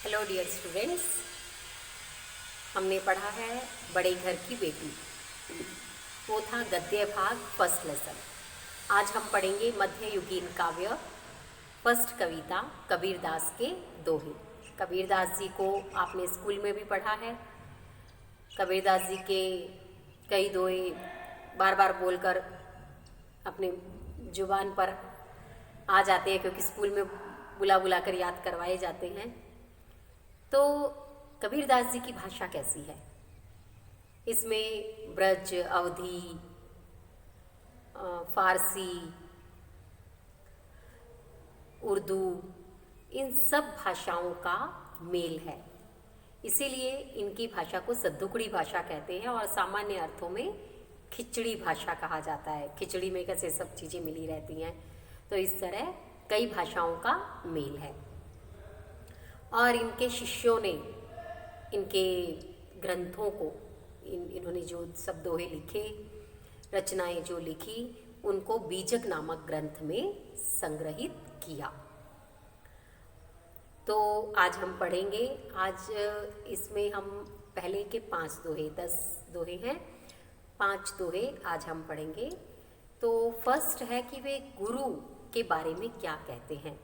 Hello dear students, हमने पढ़ा है बड़े घर की बेटी। वो था गद्य भाग फर्स्ट लेसन। आज हम पढ़ेंगे मध्ययुगीन काव्य फर्स्ट कविता कबीरदास के दोहे। कबीरदास जी को आपने स्कूल में भी पढ़ा है। कबीरदास जी के कई दोहे बार बार बोलकर अपने जुबान पर आ जाते हैं, क्योंकि स्कूल में बुला बुला कर याद करवाए जाते हैं। तो कबीरदास जी की भाषा कैसी है? इसमें ब्रज, अवधी, फारसी, उर्दू, इन सब भाषाओं का मेल है। इसीलिए इनकी भाषा को सद्दुकड़ी भाषा कहते हैं और सामान्य अर्थों में खिचड़ी भाषा कहा जाता है। खिचड़ी में कैसे सब चीज़ें मिली रहती हैं, तो इस तरह कई भाषाओं का मेल है। और इनके शिष्यों ने इनके ग्रंथों को इन्होंने जो सब दोहे लिखे, रचनाएं जो लिखी, उनको बीजक नामक ग्रंथ में संग्रहित किया। तो आज हम पढ़ेंगे। आज इसमें हम पहले के 5 दोहे, 10 दोहे हैं, 5 दोहे आज हम पढ़ेंगे। तो फर्स्ट है कि वे गुरु के बारे में क्या कहते हैं।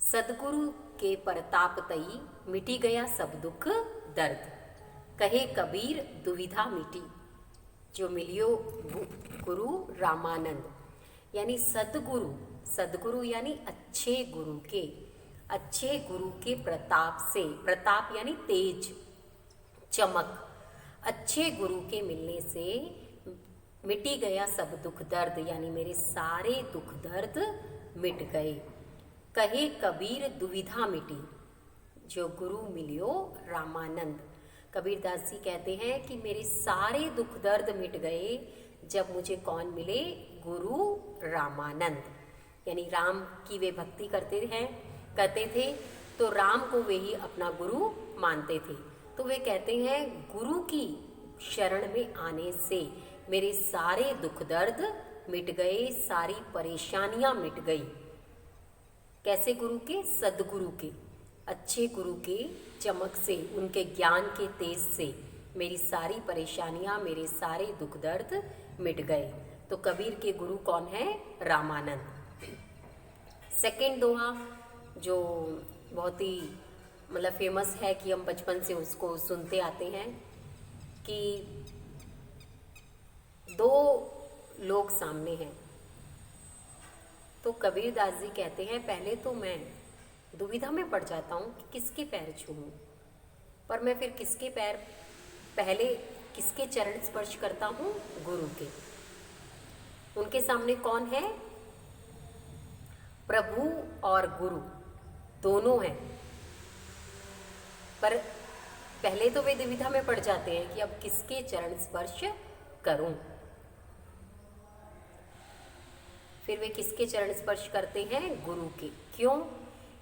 सदगुरु के परताप तई मिटी गया सब दुख दर्द, कहे कबीर दुविधा मिटी, जो मिलियो गुरु रामानंद। यानी सदगुरु, सदगुरु यानी अच्छे गुरु के प्रताप से, प्रताप यानी तेज, चमक, अच्छे गुरु के मिलने से मिटी गया सब दुख दर्द, यानी मेरे सारे दुख दर्द मिट गए। कहे कबीर दुविधा मिटी, जो गुरु मिलियो रामानंद। कबीरदास जी कहते हैं कि मेरे सारे दुख दर्द मिट गए जब मुझे कौन मिले? गुरु रामानंद। यानी राम की वे भक्ति करते थे, तो राम को वे ही अपना गुरु मानते थे। तो वे कहते हैं गुरु की शरण में आने से मेरे सारे दुख दर्द मिट गए, सारी परेशानियां मिट गई। कैसे? गुरु के, सदगुरु के, अच्छे गुरु के चमक से, उनके ज्ञान के तेज से मेरी सारी परेशानियां, मेरे सारे दुख दर्द मिट गए। तो कबीर के गुरु कौन है? रामानंद। सेकंड दोहा जो बहुत ही मतलब फेमस है कि हम बचपन से उसको सुनते आते हैं कि 2 लोग सामने हैं। तो कबीरदास जी कहते हैं पहले तो मैं दुविधा में पड़ जाता हूँ कि किसके पैर छूऊं, पर मैं फिर किसके पैर, पहले किसके चरण स्पर्श करता हूँ? गुरु के। उनके सामने कौन है? प्रभु और गुरु दोनों हैं। पर पहले तो वे दुविधा में पड़ जाते हैं कि अब किसके चरण स्पर्श करूं। फिर वे किसके चरण स्पर्श करते हैं? गुरु के। क्यों?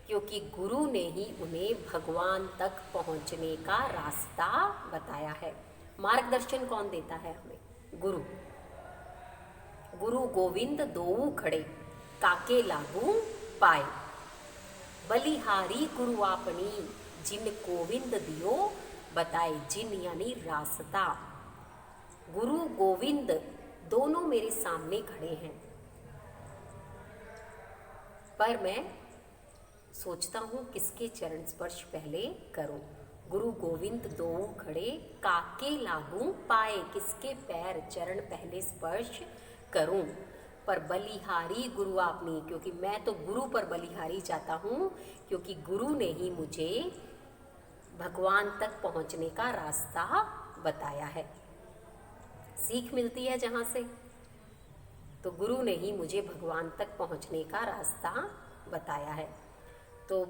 क्योंकि गुरु ने ही उन्हें भगवान तक पहुंचने का रास्ता बताया है। मार्गदर्शन कौन देता है हमें? गुरु। गुरु गोविंद दोऊ खड़े, काके लागू पाए, बलिहारी गुरु आपनी, जिन गोविंद दियो बताए। जिन यानी रास्ता। गुरु गोविंद दोनों मेरे सामने खड़े हैं, पर मैं सोचता हूँ किसके चरण स्पर्श पहले करूँ। गुरु गोविंद दो खड़े, काके लागू पाए, किसके पैर चरण पहले स्पर्श करूँ। पर बलिहारी गुरु आपनी, क्योंकि मैं तो गुरु पर बलिहारी जाता हूँ, क्योंकि गुरु ने ही मुझे भगवान तक पहुँचने का रास्ता बताया है। सीख मिलती है जहाँ से, तो गुरु ने ही मुझे भगवान तक पहुँचने का रास्ता बताया है। तो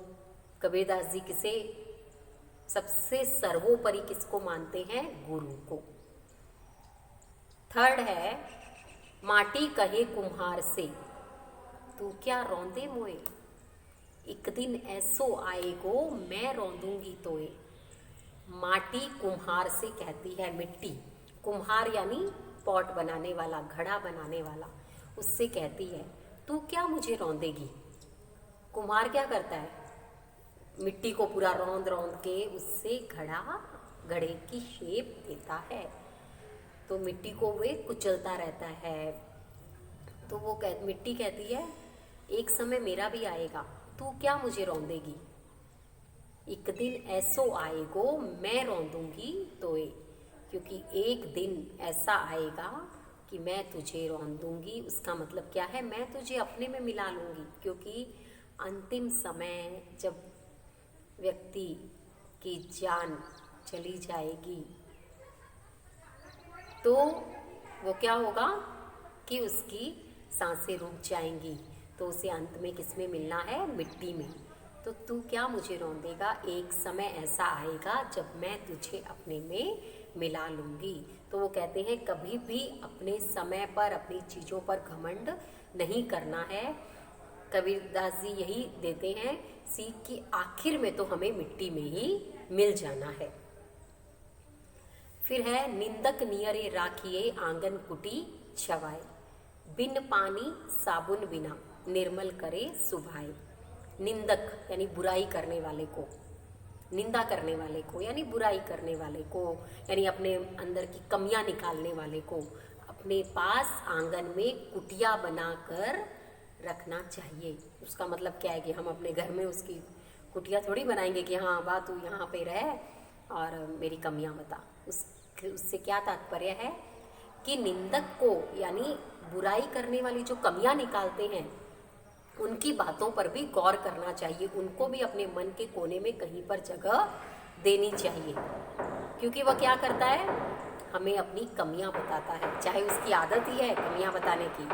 कबीरदास जी किसे सबसे सर्वोपरि किसको मानते हैं? गुरु को। थर्ड है, माटी कहे कुम्हार से, तू क्या रौंदे मोए, एक दिन ऐसो आएगो मैं रौंदूंगी तोए। माटी कुम्हार से कहती है, मिट्टी, कुम्हार यानी पॉट बनाने वाला, घड़ा बनाने वाला, उससे कहती है तू क्या मुझे रौंदेगी। कुम्हार क्या करता है? मिट्टी को पूरा रौंद रौंद के उससे घड़े की शेप देता है। तो मिट्टी को वे कुचलता रहता है। तो वो मिट्टी कहती है एक समय मेरा भी आएगा, तू क्या मुझे रौंदेगी, एक दिन ऐसो आएगो मैं रौंदूंगी तोए, क्योंकि एक दिन ऐसा आएगा कि मैं तुझे रौंदूंगी। उसका मतलब क्या है, मैं तुझे अपने में मिला लूँगी। क्योंकि अंतिम समय जब व्यक्ति की जान चली जाएगी तो वो क्या होगा कि उसकी सांसें रुक जाएंगी, तो उसे अंत में किस में मिलना है, मिट्टी में। तो तू क्या मुझे रौंदेगा, एक समय ऐसा आएगा जब मैं तुझे अपने में मिला लूँगी। तो वो कहते हैं कभी भी अपने समय पर अपनी चीज़ों पर घमंड नहीं करना है। कबीरदास जी यही देते हैं सीख कि आखिर में तो हमें मिट्टी में ही मिल जाना है। फिर है निंदक नियरे राखिए आंगन कुटी छवाए, बिन पानी साबुन बिना निर्मल करे सुभाए। निंदक यानी बुराई करने वाले को, निंदा करने वाले को यानी बुराई करने वाले को, यानी अपने अंदर की कमियां निकालने वाले को अपने पास आंगन में कुटिया बनाकर रखना चाहिए। उसका मतलब क्या है कि हम अपने घर में उसकी कुटिया थोड़ी बनाएंगे कि हाँ बा तू यहाँ पे रह और मेरी कमियां बता। उससे क्या तात्पर्य है कि निंदक को यानी बुराई करने वाली जो कमियां निकालते हैं उनकी बातों पर भी गौर करना चाहिए, उनको भी अपने मन के कोने में कहीं पर जगह देनी चाहिए। क्योंकि वह क्या करता है, हमें अपनी कमियां बताता है, चाहे उसकी आदत ही है कमियां बताने की,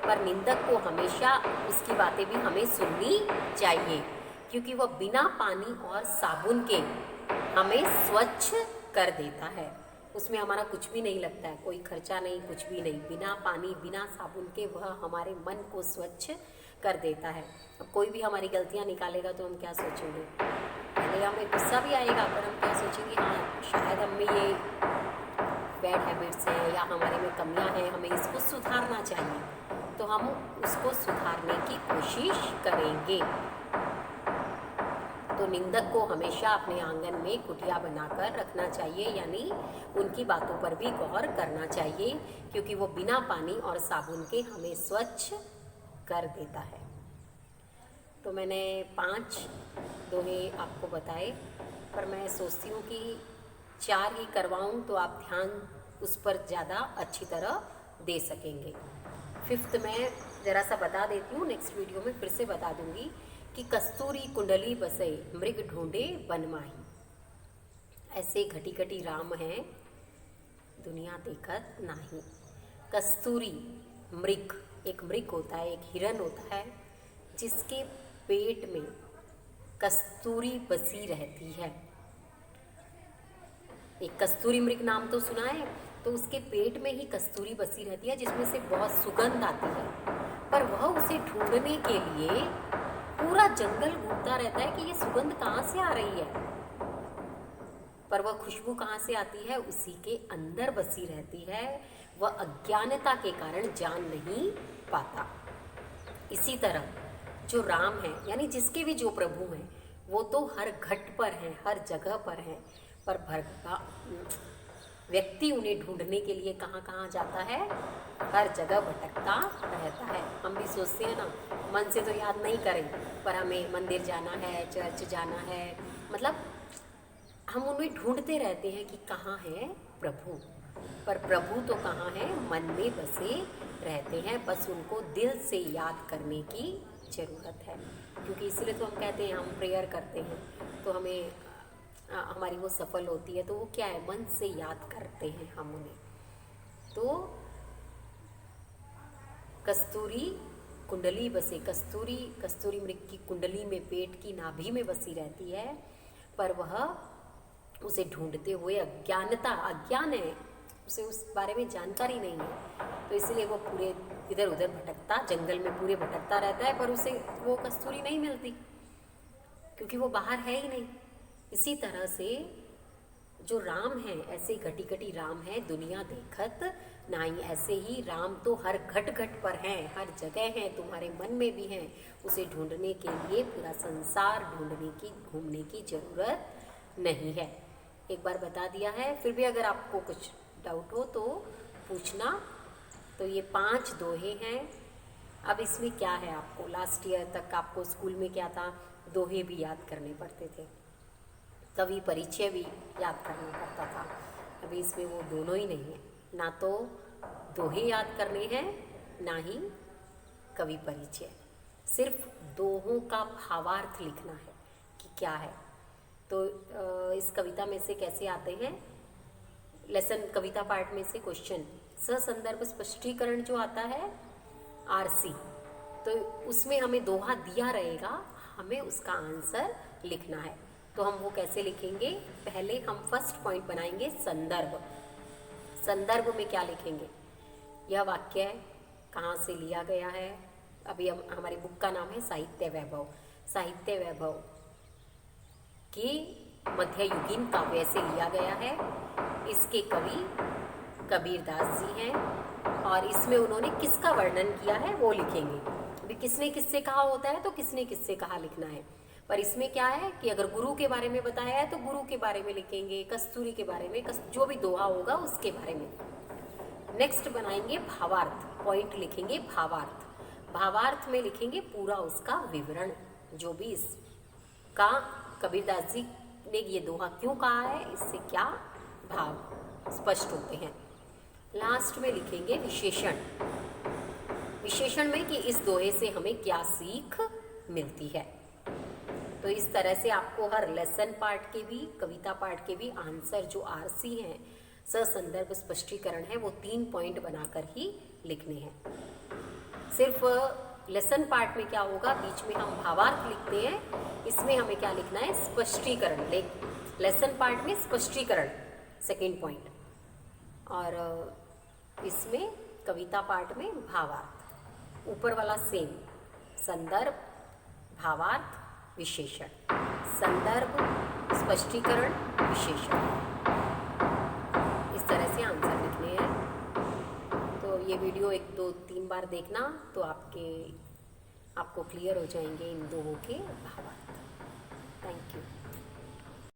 पर निंदक को हमेशा उसकी बातें भी हमें सुननी चाहिए। क्योंकि वह बिना पानी और साबुन के हमें स्वच्छ कर देता है। उसमें हमारा कुछ भी नहीं लगता है, कोई खर्चा नहीं, कुछ भी नहीं। बिना पानी बिना साबुन के वह हमारे मन को स्वच्छ कर देता है। अब कोई भी हमारी गलतियां निकालेगा तो हम क्या सोचेंगे, पहले हमें गुस्सा भी आएगा, पर हम क्या सोचेंगे, हाँ शायद हम में ये बैड हैबिट्स हैं या हमारे में कमियां हैं, हमें इसको सुधारना चाहिए। तो हम उसको सुधारने की कोशिश करेंगे। तो निंदक को हमेशा अपने आंगन में कुटिया बनाकर रखना चाहिए, यानी उनकी बातों पर भी गौर करना चाहिए, क्योंकि वो बिना पानी और साबुन के हमें स्वच्छ कर देता है। तो मैंने 5 दोहे आपको बताए, पर मैं सोचती हूँ कि 4 ही करवाऊँ तो आप ध्यान उस पर ज़्यादा अच्छी तरह दे सकेंगे। 5th मैं ज़रा सा बता देती हूँ, नेक्स्ट वीडियो में फिर से बता दूँगी कि कस्तूरी कुंडली बसे मृग ढूंढे वन माही। ऐसे घटी घटी राम हैं दुनिया देखत नाही। कस्तूरी मृग, एक मृग होता है, एक हिरन होता है जिसके पेट में कस्तूरी बसी रहती है। एक कस्तूरी मृग नाम तो सुना है, तो उसके पेट में ही कस्तूरी बसी रहती है जिसमें से बहुत सुगंध आती है। पर वह उसे ढूंढने के लिए पूरा जंगल घूमता रहता है कि ये सुगंध कहाँ से आ रही है, पर वह खुशबू कहाँ से आती है, उसी के अंदर बसी रहती है। वह अज्ञानता के कारण जान नहीं पाता। इसी तरह जो राम है, यानी जिसके भी जो प्रभु हैं, वो तो हर घट पर हैं, हर जगह पर हैं, पर व्यक्ति उन्हें ढूंढने के लिए कहाँ कहाँ जाता है, हर जगह भटकता रहता है। हम भी सोचते हैं ना, मन से तो याद नहीं करें, पर हमें मंदिर जाना है, चर्च जाना है, मतलब हम उन्हें ढूंढते रहते हैं कि कहाँ है प्रभु। पर प्रभु तो कहाँ है, मन में बसे रहते हैं, बस उनको दिल से याद करने की ज़रूरत है। क्योंकि इसलिए तो हम कहते हैं, हम प्रेयर करते हैं तो हमें हमारी वो सफल होती है, तो वो क्या है, मन से याद करते हैं हम उन्हें। तो कस्तूरी कुंडली बसे, कस्तूरी मृग की कुंडली में पेट की नाभि में बसी रहती है, पर वह उसे ढूंढते हुए अज्ञान है, उसे उस बारे में जानकारी नहीं है, तो इसलिए वो पूरे इधर उधर भटकता, जंगल में पूरे भटकता रहता है, पर उसे वो कस्तूरी नहीं मिलती क्योंकि वो बाहर है ही नहीं। इसी तरह से जो राम है ऐसे घटी घटी राम है दुनिया देखत नहीं, ऐसे ही राम तो हर घट घट पर हैं, हर जगह हैं, तुम्हारे मन में भी हैं। उसे ढूंढने के लिए पूरा संसार ढूंढने की घूमने की ज़रूरत नहीं है। एक बार बता दिया है, फिर भी अगर आपको कुछ डाउट हो तो पूछना। तो ये 5 दोहे हैं। अब इसमें क्या है, आपको लास्ट ईयर तक आपको स्कूल में क्या था, दोहे भी याद करने पड़ते थे, कवि परिचय भी याद करना पड़ता था। अभी इसमें वो दोनों ही नहीं है, ना तो दोहे याद करने हैं ना ही कवि परिचय, सिर्फ दोहों का भावार्थ लिखना है कि क्या है। तो इस कविता में से कैसे आते हैं, लेसन कविता पार्ट में से क्वेश्चन ससंदर्भ स्पष्टीकरण जो आता है आरसी, तो उसमें हमें दोहा दिया रहेगा, हमें उसका आंसर लिखना है। तो हम वो कैसे लिखेंगे, पहले हम फर्स्ट पॉइंट बनाएंगे संदर्भ। संदर्भ में क्या लिखेंगे, यह वाक्य है, कहाँ से लिया गया है। अभी हम हमारी बुक का नाम है साहित्य वैभव। साहित्य वैभव की मध्ययुगीन काव्य से लिया गया है। इसके कवि कबीरदास जी हैं और इसमें उन्होंने किसका वर्णन किया है वो लिखेंगे। अभी किसने किससे कहा होता है तो किसने किससे कहा लिखना है, पर इसमें क्या है कि अगर गुरु के बारे में बताया है तो गुरु के बारे में लिखेंगे, कस्तूरी के बारे में, जो भी दोहा होगा उसके बारे में। नेक्स्ट बनाएंगे भावार्थ, पॉइंट लिखेंगे भावार्थ। भावार्थ में लिखेंगे पूरा उसका विवरण, जो भी इसका कबीरदास जी ने ये दोहा क्यों कहा है, इससे क्या भाव स्पष्ट होते हैं। लास्ट में लिखेंगे विशेषण, विशेषण में कि इस दोहे से हमें क्या सीख मिलती है। तो इस तरह से आपको हर लेसन पार्ट के भी कविता पार्ट के भी आंसर जो आरसी हैं, ससंदर्भ स्पष्टीकरण है, वो 3 पॉइंट बनाकर ही लिखने हैं। सिर्फ लेसन पार्ट में क्या होगा, बीच में हम भावार्थ लिखते हैं, इसमें हमें क्या लिखना है स्पष्टीकरण। लेसन पार्ट में स्पष्टीकरण सेकेंड पॉइंट, और इसमें कविता पार्ट में भावार्थ। ऊपर वाला सेम, संदर्भ भावार्थ विशेषण, संदर्भ स्पष्टीकरण विशेषण, इस तरह से आंसर लिखने हैं। तो ये वीडियो 1 2 3 बार देखना तो आपको क्लियर हो जाएंगे इन दोनों के भावार्थ। Thank you.